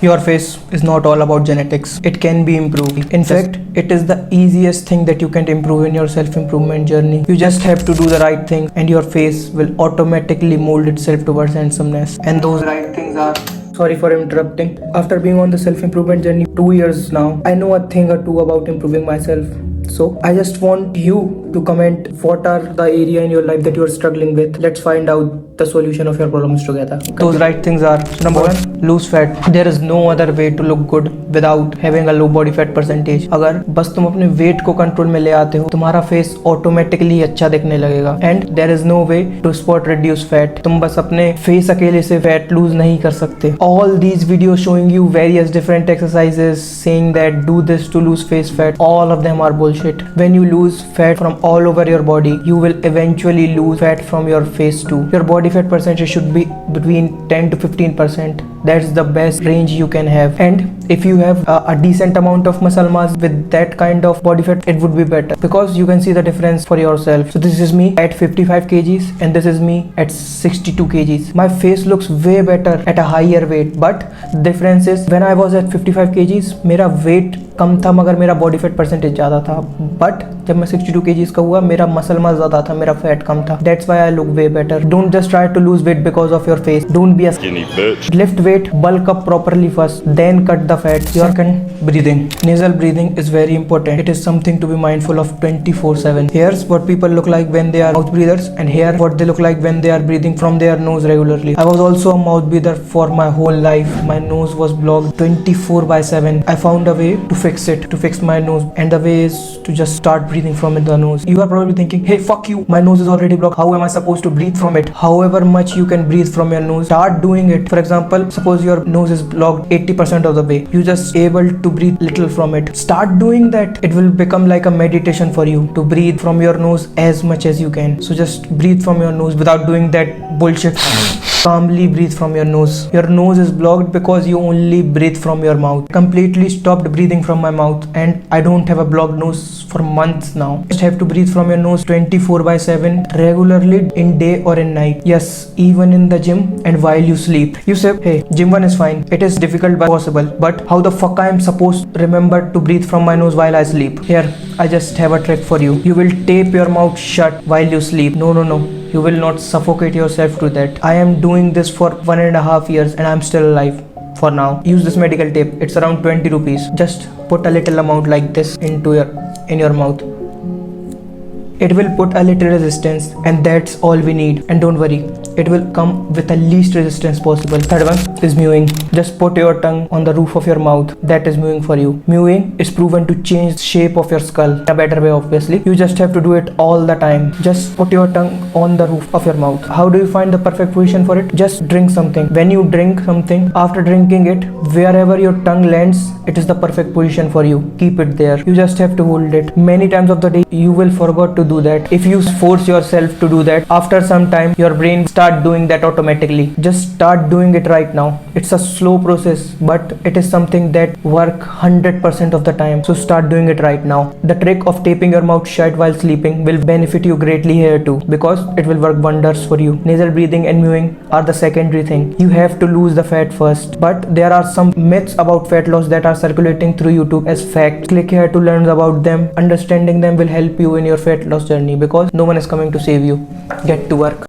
Your face is not all about genetics. It can be improved. In fact, it is the easiest thing that you can improve in your self-improvement journey. You just have to do the right thing and your face will automatically mold itself towards handsomeness. And those right things are... Sorry for interrupting. After being on the self-improvement journey 2 years now, I know a thing or two about improving myself. So I just want you to comment what are the area in your life that you are struggling with. Let's find out the solution of your problems together. Those right things are: number one, lose fat. There is no other way to look good without having a low body fat percentage. अगर बस तुम अपने weight को control में ले आते हो, तुम्हारा फेस ऑटोमेटिकली अच्छा दिखने लगेगा. And there is no way to spot reduce fat. तुम बस अपने फेस अकेले से फैट लूज नहीं कर सकते. All these videos showing you various different exercises saying that do this to lose face fat, all of them are bullshit. When you lose fat from all over your body, you will eventually lose fat from your face too. Your body fat percentage should be between 10 to 15%. That's the best range you can have. And if you have a decent amount of muscle mass with that kind of body fat, it would be better because you can see the difference for yourself. So this is me at 55 kgs and this is me at 62 kgs. My face looks way better at a higher weight, but the difference is when I was at 55 kgs, मेरा weight कम था मगर मेरा body fat percentage ज़्यादा था. But जब मैं 62 kgs का हुआ, मेरा muscle mass ज़्यादा था, मेरा fat कम था. That's why I look way better. Don't just try to lose weight because of your face. Don't be a skinny bitch. Lift weight, bulk up properly first, then cut the fat. Second, breathing. Nasal breathing is very important. It is something to be mindful of 24/7. Here's what people look like when they are mouth breathers, and here what they look like when they are breathing from their nose regularly. I was also a mouth breather for my whole life. My nose was blocked 24/7. I found a way to fix it, to fix my nose, and the way is to just start breathing from the nose. You are probably thinking, hey, fuck you, my nose is already blocked. How am I supposed to breathe from it? However much you can breathe from your nose, start doing it. For example, suppose your nose is blocked 80% of the way. You just able to breathe little from it. Start doing that. It will become like a meditation for you to breathe from your nose as much as you can. So just breathe from your nose without doing that bullshit. Calmly breathe from your nose. Your nose is blocked because you only breathe from your mouth. Completely stopped breathing from my mouth and I don't have a blocked nose for months now. Just have to breathe from your nose 24/7 regularly in day or in night. Yes, even in the gym and while you sleep. You say, hey, gym one is fine. It is difficult but possible. But how the fuck I am supposed to remember to breathe from my nose while I sleep? Here, I just have a trick for you. You will tape your mouth shut while you sleep. No. You will not suffocate yourself to that. I am doing this for 1.5 years and I'm still alive for now. Use this medical tape. It's around 20 rupees. Just put a little amount like this in your mouth. It will put a little resistance and that's all we need. And don't worry, it will come with the least resistance possible. Third one is mewing. Just put your tongue on the roof of your mouth. That is mewing for you. Mewing is proven to change the shape of your skull in a better way, obviously. You just have to do it all the time. Just put your tongue on the roof of your mouth. How do you find the perfect position for it? Just drink something. When you drink something, after drinking it, wherever your tongue lands, it is the perfect position for you. Keep it there. You just have to hold it. Many times of the day, you will forget to do that. If you force yourself to do that, after some time your brain start doing that automatically. Just start doing it right now. It's a slow process, but it is something that work 100% of the time. So start doing it right now. The trick of taping your mouth shut while sleeping will benefit you greatly here too, because it will work wonders for you. Nasal breathing and mewing are the secondary thing. You have to lose the fat first, but there are some myths about fat loss that are circulating through YouTube as facts. Click here to learn about them. Understanding them will help you in your fat loss journey because no one is coming to save you. Get to work.